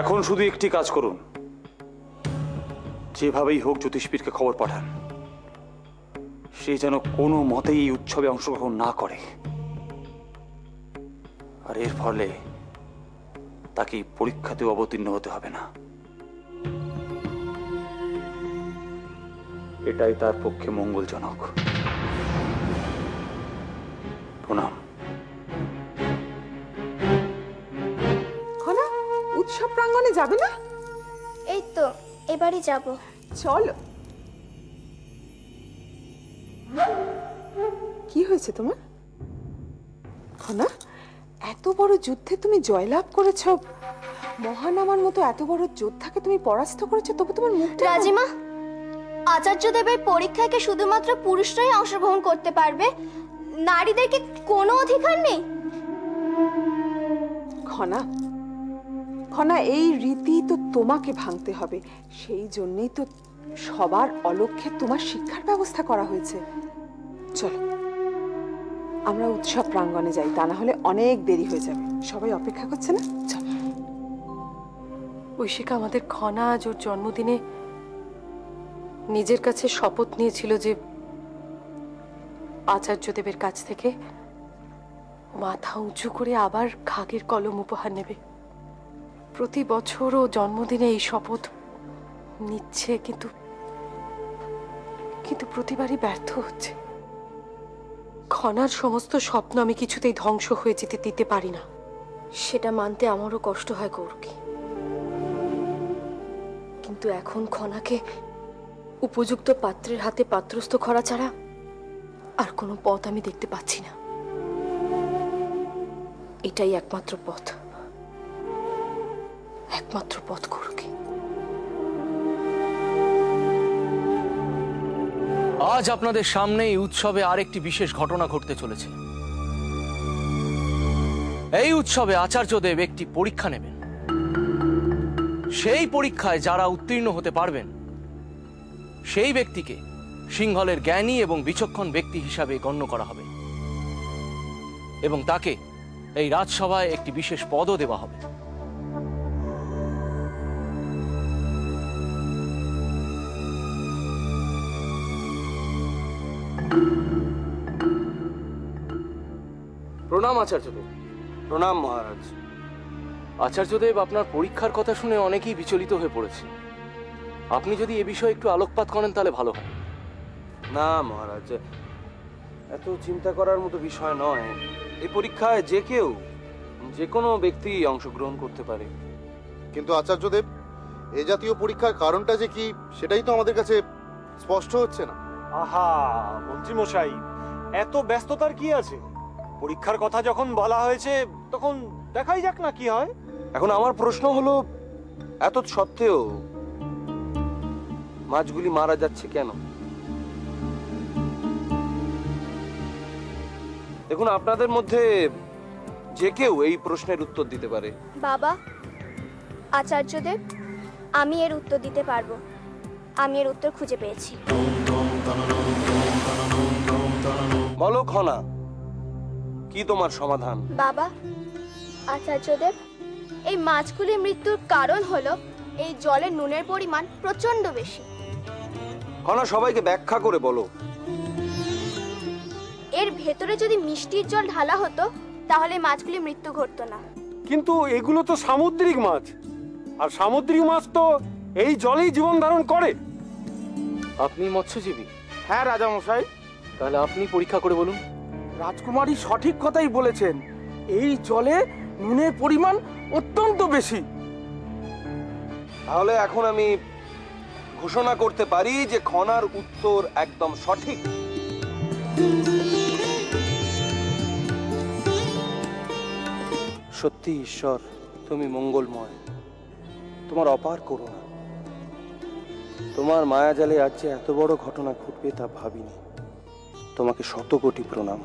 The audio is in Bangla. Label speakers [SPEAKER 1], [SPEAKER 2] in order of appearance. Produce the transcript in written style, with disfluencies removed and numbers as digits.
[SPEAKER 1] এখন শুধু একটি কাজ করুন, যেভাবেই হোক জ্যোতিষপীঠকে খবর পাঠান সে যেন কোনো মতেই এই উৎসবে অংশগ্রহণ না করে, আর এর ফলে তাকে পরীক্ষাতেও অবতীর্ণ হতে হবে না। এটাই তার পক্ষে মঙ্গলজনক। প্রণাম।
[SPEAKER 2] খনা, উৎসব প্রাঙ্গণে যাবে না?
[SPEAKER 3] এই তো এবারই যাব।
[SPEAKER 2] চলো। কি হয়েছে তোমার? খনা, এত বড় যুদ্ধে তুমি জয়লাভ করেছ, মহানামার মতো এত বড় যোদ্ধাকে তুমি পরাস্ত করেছো, তবু তোমার মুখটা...
[SPEAKER 3] রাজিমা, আচার্যদেবের পরীক্ষায় কি শুধুমাত্র পুরুষরাই অংশগ্রহণ করতে পারবে? নারীদের কি কোনো অধিকার নেই?
[SPEAKER 2] খনা, খনা, এই রীতি তো তোমাকে ভাঙতে হবে। সেই জন্যই তো সবার অলক্ষ্যে তোমার শিক্ষার ব্যবস্থা করা হয়েছে। চলো আমরা উৎসব প্রাঙ্গণে যাই, তা না হলে অনেক দেরি হয়ে যাবে। সবাই অপেক্ষা করছে না? চলো।
[SPEAKER 4] ঐশিকা, আমাদের খনা আজ ওর জন্মদিনে নিজের কাছে শপথ নিয়েছিল যে আচার্যদেবের কাছ থেকে মাথা উঁচু করে আবার খাগের কলম উপহার নেবে। প্রতি বছর ও জন্মদিনে এই শপথ নিচ্ছে, কিন্তু কিন্তু প্রতিবারই ব্যর্থ হচ্ছে। খনার সমস্ত স্বপ্ন আমি কিছুতেই ধ্বংস হয়ে যেতে দিতে পারি না। সেটা মানতে আমারও কষ্ট হয় গৌরকি, কিন্তু এখন খনাকে উপযুক্ত পাত্রের হাতে পাত্রস্থ করা ছাড়া আর কোনো পথ আমি দেখতে পাচ্ছি না। এটাই একমাত্র পথ, একমাত্র পথ গৌরকি।
[SPEAKER 5] আজ আপনাদের সামনে এই উৎসবে আরেকটি বিশেষ ঘটনা ঘটতে চলেছে। এই উৎসবে আচার্যদেব একটি পরীক্ষা নেবেন। সেই পরীক্ষায় যারা উত্তীর্ণ হতে পারবেন সেই ব্যক্তিকে সিংহলের জ্ঞানী এবং বিচক্ষণ ব্যক্তি হিসাবে গণ্য করা হবে, এবং তাকে এই রাজসভায় একটি বিশেষ পদও দেওয়া হবে। প্রণাম আচার্যদেব।
[SPEAKER 6] প্রণাম মহারাজ।
[SPEAKER 5] আচার্যদেব, আপনার পরীক্ষার কথা শুনে অনেকেই বিচলিত হয়ে পড়েছে। আপনি যদি এ বিষয়ে একটু আলোকপাত করেন তাহলে ভালো হয়।
[SPEAKER 6] না মহারাজ, এত চিন্তা করার মতো বিষয় নয়। এই পরীক্ষায় যে কেউ, যে কোনো ব্যক্তি অংশগ্রহণ করতে পারে।
[SPEAKER 7] কিন্তু আচার্যদেব, এ জাতীয় পরীক্ষার কারণটা যে কি সেটাই তো আমাদের কাছে স্পষ্ট হচ্ছে না।
[SPEAKER 8] আহা মন্ত্রী মশাই, এত ব্যস্ততার কি আছে? পরীক্ষার কথা যখন বলা হয়েছে তখন দেখাই যাক না কি হয়।
[SPEAKER 6] এখন আমার প্রশ্ন হলো, এত সত্ত্বেও মাছগুলি মারা যাচ্ছে কেন? দেখুন, আপনাদের মধ্যে যে কেউ এই প্রশ্নের উত্তর দিতে পারে।
[SPEAKER 3] বাবা, আচার্যদেব, আমি এর উত্তর দিতে পারবো। আমি এর উত্তর খুঁজে পেয়েছি।
[SPEAKER 6] বলো খনা, কি তোমার সমাধান?
[SPEAKER 3] বাবা, আচার্যদেব, এই মাছগুলির মৃত্যুর কারণ হলো এই জলে নুনের পরিমাণ প্রচন্ড বেশি।
[SPEAKER 6] খনা, সবাইকে ব্যাখ্যা করে বলো।
[SPEAKER 3] এর ভেতরে যদি মিষ্টির জল ঢালা হতো তাহলে মাছগুলি মৃত্যু ঘটতো না।
[SPEAKER 8] কিন্তু এগুলো তো সামুদ্রিক মাছ, আর সামুদ্রিক মাছ তো এই জলেই জীবন ধারণ করে।
[SPEAKER 5] আপনি মৎস্যজীবী?
[SPEAKER 6] হ্যাঁ রাজা মশাই।
[SPEAKER 5] তাহলে আপনি পরীক্ষা করে বলুন।
[SPEAKER 9] রাজকুমারী সঠিক কথাই বলেছেন, এই জলে নুনের পরিমাণ অত্যন্ত বেশি।
[SPEAKER 6] তাহলে এখন আমি ঘোষণা করতে পারি যে খনার উত্তর একদম সঠিক। সত্যি ঈশ্বর, তুমি মঙ্গলময়। তোমার অপার করুণা। তোমার মায়াজালে আজ যে এত বড় ঘটনা ঘটবে তা ভাবিনি। তোমাকে শত কোটি প্রণাম।